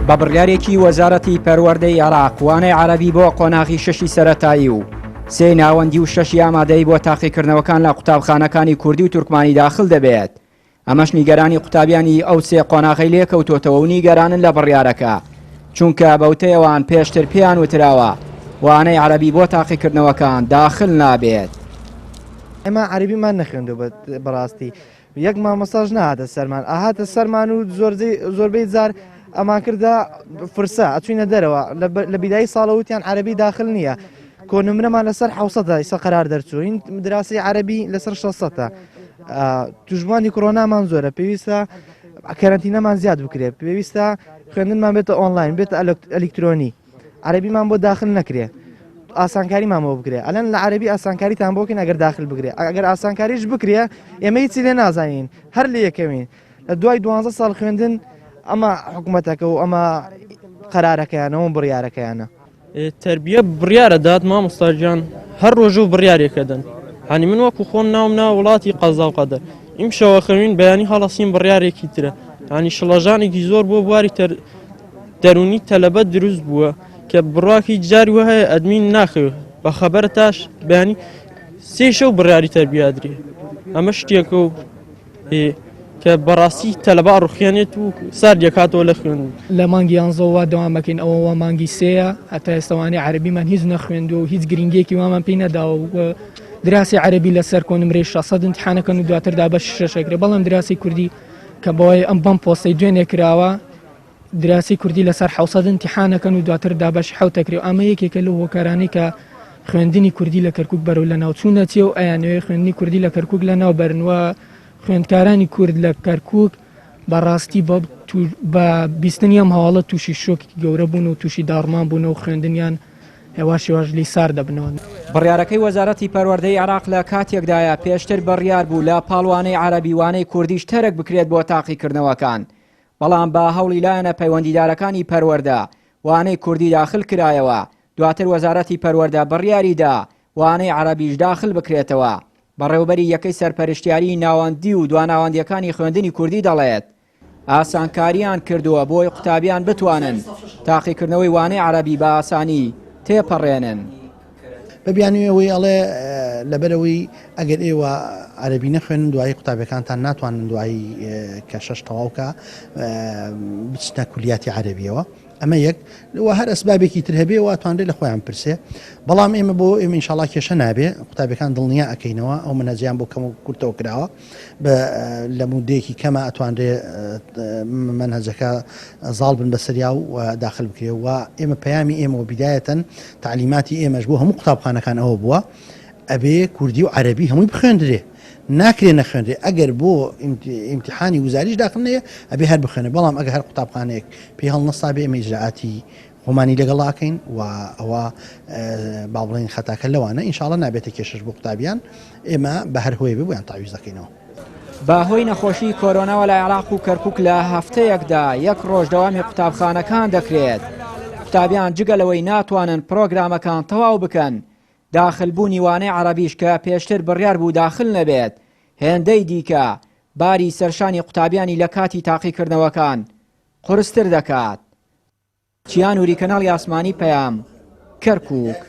بە بڕیارێکی وەزارەتی پەروەردەی عێراق وانەی عەرەبی بۆ قۆناغی شەشی سەرەتایی و سێ ناوەندی و شەشی ئامادەی بۆ تاقیکردنەوەکان لە قوتابخانەکانی کوردی و تورکمانی داخل دەبێت. ئەمەش نیگەرانی قوتابیانی ئەو سێ قۆناغی لێکەوتۆتەوە و نیگەرانن لە بڕیارەکە، چونکە بەوتەیەوان پێشتر پێیان وتراوە وانەی عەرەبی بۆ تاقیکردنەوەکان داخل نابێت. ئێمە عەرەبیمان نەخوێندووە بەڕاستی، یەک مامۆستاژ نهاتە سەرمان، ئاهاتە سەرمان و زۆربەی جار ئەمان کردە فرسە ئەچوینە دەرەوە لە بیدایی ساڵە وتیان عەرەبی داخل نییە. کۆنمرەمان لەسەر 700 ئیسا قەرار دەرچوو، هین دراسی عەرەبی لەسەر 600. توژبوانی کۆرۆنامان زۆرە، پێویستە کەرەنتینەمان زیاد بکرێت، پێویستە خوێندنمان بێتە ئۆنلاین، بێتە ئەلکترۆنی، عەرەبیمان بۆ داخل نەکرێ، ئاسانکاریمانەوە بکرێ. ئەلەن لە عەرەبی ئاسانکاریتان بۆکەن ئەگەر داخل بکرێ، ئەگەر ئاسانکاریش بکرێ ئێمە هیچی لێ نازانین، هەر لە یەکەمین لە دوای 12 ساڵ خوێندن ئەمە حکوومەتەکە و ئەمە قەرارەکەیانەوە بڕیارەکەیانە. تربیە بڕیارە داد مامۆستاجیان هەر ڕۆژ و بڕیارێکەدەن. هەنی من وەکو خۆم ناوم ناو وڵاتی قەزا و قەدەر ئیم شەوە خەوین بەیانی هەڵەسین بڕیارێکی ترە، ینی شڵەژانێکی زۆر بۆ بواری دەرونی تەلەبەت دروست بووە کە بڕواکی جاری وە هەیە ئەدمین ناخەوێت بە خەبەر تاش بەیانی سێ شەو بڕیاری تەربیادرێ. ئەمە شتێکە و کە بەڕاستی تەلەبا ڕوخیانێت و سار دەکاتەوە لە خوێندن. لە مانگی 11ەوە دەوامەکەین، ئەوەوە مانگی سەیە، هەتا ئێستاوانەی عەرەبیمان هیچ نەخوێندووە و هیچ گرنگێکی وامان پێی نەداوە و دراسی عەرەبی لەسەر کۆنمرەی 600 امتحانەکەن و دواتر دابەش شەشەکرێ. بەڵام دراسی کوردی کە بەوەی ئەم بەم پۆستەی دوێنێ کراوە، دراسی کوردی لەسەر 700 امتحانەکەن و دواتر دابەش 7 و ئەمە یەکێکە لە هۆکارانەی کە خوێندنی کوردی لە کەرکووک بەرەو لە ناوچوونە چێ و ئەیانەوەی خوێندنی کوردی لە کەرکووک لە ناو بەرنوە. خوێندکارانی کورد لە کەرکووک بەڕاستی بە بیستنی ئەم هەواڵە تووشی شۆکی گەورە بوون و تووشی داڕمان بوون و خوێندنیان هێواشیواژ لی سار دەبنەوە. بڕیارەکەی وەزارەتی پەروەردەی عێراق لە کاتێکدایە پێشتر بڕیار بوو لە پاڵوانەی عەرەبیوانەی کوردیش تەرک بکرێت بۆ تاقیکردنەوەکان، بەڵام بە هەوڵی لایەنە پەیوەندیدارەکانی پەروەردە وانەی کوردی داخل کرایەوە. دواتر وەزارەتی پەروەردە بڕیاریدا وانەی عەرەبیش داخل بکرێتەوە. بەڕێوەبەری یەکەی سەرپەرشتیاری ناوەندی و دواناوەندیەکانی خوێندنی کوردی دەڵێت ئاسانکاریان کردووە بۆی قوتابیان بتوانن تاقیکردنەوەی وانەی عەرەبی بە ئاسانی تێپەڕێنن. بەبیانوێەوەی ئەڵێ لەبەرەوەی ئەگەر ئێوە عەرەبی نەخوێنن دوایی قوتابەکانتان ناتوانن دوایی کە شەش تەواوکە بچنە کولیاتی عەرەبیەوە. ئەمە یەک و هەر ئەسبابێکی تر هەبێ توانرێت لە خۆیان پرسێ، بەڵام ئێمە بۆ ئێمە ئینشاڵڵا کێشە نابێ، قوتابەکان دڵنیا ئەەکەینەوە ئەو منەجیان بۆ کەم و کورتەوە کراوە لە مودەیەکی کەمە ئەتوانرێ منهەجەکە زاڵ بن بەسەریا و داخل بکرێ و ئێمە پەیامی ئێمە و بیدایەتەن تعلیماتی ئێمەش بۆ هەموو قوتابخانەکان ئەوە بووە ئەبێ کوردی و عەرەبی هەمووی بخوێندرێ، ناکرێ نەخوێنرێ. ئەگەر بۆ ئیمتیحانی وزاریش داخل نەیە ئەبێ هەر بخوێنێ، بەڵام ئەگەر هەر قوتابخانەیەک پێی هەڵنەستا بێ ئێمە ئیجراعاتی خۆمانی لەگەڵاکەین و ئەوە با بڵێن خەتاکە لەوانە ئینشاڵڵا نابێتە کێشش بۆ قوتابیان، ئێمە بە هەر هۆیە بێ بۆیان تاویز دەکەینەوە. باهۆی نەخۆشی کۆرۆناوە لە عێراق و کەرکووک لە هەفتەیەکدا یەک ڕۆژ دەوامی قوتابخانەکان دەکرێت. قوتابیان جگەلەوەی ناتوانن پرۆگرامەکان تەواو بکەن، داخلبوونی وانەی عەرەبیش کە پێشتر بڕیار بوو داخل نەبێت هێندەی دیکە باری سەرشانی قوتابیانی لە کاتی تاقیکردنەوەکان قورستر دەکات. چیان وری کەناڵی ئاسمانی پەیام، کەرکووک.